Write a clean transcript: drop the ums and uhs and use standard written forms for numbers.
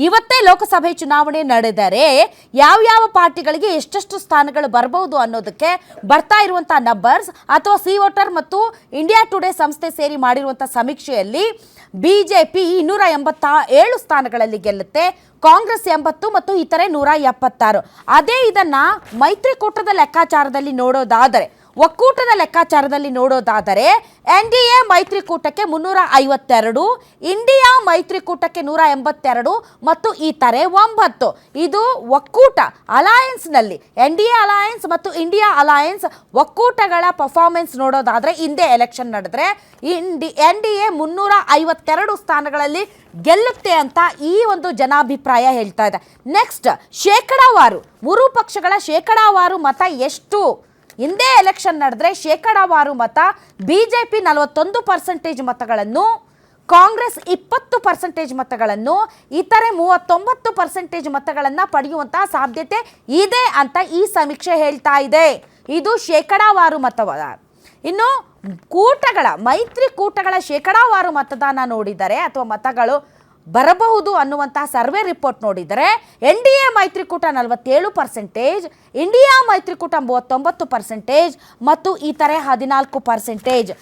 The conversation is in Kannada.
ಇವತ್ತೇ ಲೋಕಸಭೆ ಚುನಾವಣೆ ನಡೆದರೆ ಯಾವ ಪಾರ್ಟಿಗಳಿಗೆ ಎಷ್ಟೆಷ್ಟು ಸ್ಥಾನಗಳು ಬರಬಹುದು ಅನ್ನೋದಕ್ಕೆ ಬರ್ತಾ ಇರುವಂತ ನಂಬರ್ಸ್ ಅಥವಾ ಸಿ ವೋಟರ್ ಮತ್ತು ಇಂಡಿಯಾ ಟುಡೇ ಸಂಸ್ಥೆ ಸೇರಿ ಮಾಡಿರುವಂತ ಸಮೀಕ್ಷೆಯಲ್ಲಿ ಬಿಜೆಪಿ 287 ಸ್ಥಾನಗಳಲ್ಲಿ ಗೆಲ್ಲುತ್ತೆ, ಕಾಂಗ್ರೆಸ್ 80 ಮತ್ತು ಇತರೆ 176. ಅದೇ ಇದನ್ನ ಮೈತ್ರಿಕೂಟದ ಲೆಕ್ಕಾಚಾರದಲ್ಲಿ ನೋಡೋದಾದರೆ, ಒಕ್ಕೂಟದ ಲೆಕ್ಕಾಚಾರದಲ್ಲಿ ನೋಡೋದಾದರೆ ಎನ್ಡಿಎ ಮೈತ್ರಿಕೂಟಕ್ಕೆ 352, ಇಂಡಿಯಾ ಮೈತ್ರಿಕೂಟಕ್ಕೆ 182 ಮತ್ತು ಇತರೆ 9. ಇದು ಒಕ್ಕೂಟ ಅಲಯನ್ಸ್ನಲ್ಲಿ ಎನ್ಡಿಎ ಅಲಯನ್ಸ್ ಮತ್ತು ಇಂಡಿಯಾ ಅಲಯನ್ಸ್ ಒಕ್ಕೂಟಗಳ ಪರ್ಫಾರ್ಮೆನ್ಸ್ ನೋಡೋದಾದರೆ ಹಿಂದೆ ಎಲೆಕ್ಷನ್ ನಡೆದ್ರೆ ಎನ್ಡಿಎ 352 ಸ್ಥಾನಗಳಲ್ಲಿ ಗೆಲ್ಲುತ್ತೆ ಅಂತ ಈ ಒಂದು ಜನಾಭಿಪ್ರಾಯ ಹೇಳ್ತಾ ಇದೆ. ನೆಕ್ಸ್ಟ್ ಶೇಕಡಾವಾರು, ಮೂರು ಪಕ್ಷಗಳ ಶೇಕಡಾವಾರು ಮತ ಎಷ್ಟು? ಹಿಂದೆ ಎಲೆಕ್ಷನ್ ನಡೆದ್ರೆ ಶೇಕಡಾವಾರು ಮತ ಬಿಜೆಪಿ 41% ಮತಗಳನ್ನು, ಕಾಂಗ್ರೆಸ್ 20% ಮತಗಳನ್ನು, ಇತರೆ 39% ಮತಗಳನ್ನು ಪಡೆಯುವಂತಹ ಸಾಧ್ಯತೆ ಇದೆ ಅಂತ ಈ ಸಮೀಕ್ಷೆ ಹೇಳ್ತಾ ಇದೆ. ಇದು ಶೇಕಡಾವಾರು ಮತವಾದ. ಇನ್ನು ಮೈತ್ರಿಕೂಟಗಳ ಶೇಕಡಾವಾರು ಮತದಾನ ನೋಡಿದರೆ ಅಥವಾ ಮತಗಳು ಬರಬಹುದು ಅನ್ನುವಂತಹ ಸರ್ವೆ ರಿಪೋರ್ಟ್ ನೋಡಿದರೆ ಎನ್ಡಿಎ ಮೈತ್ರಿಕೂಟ 47%, ಇಂಡಿಯಾ ಮೈತ್ರಿಕೂಟ 39% ಮತ್ತು ಇತರೆ 14%.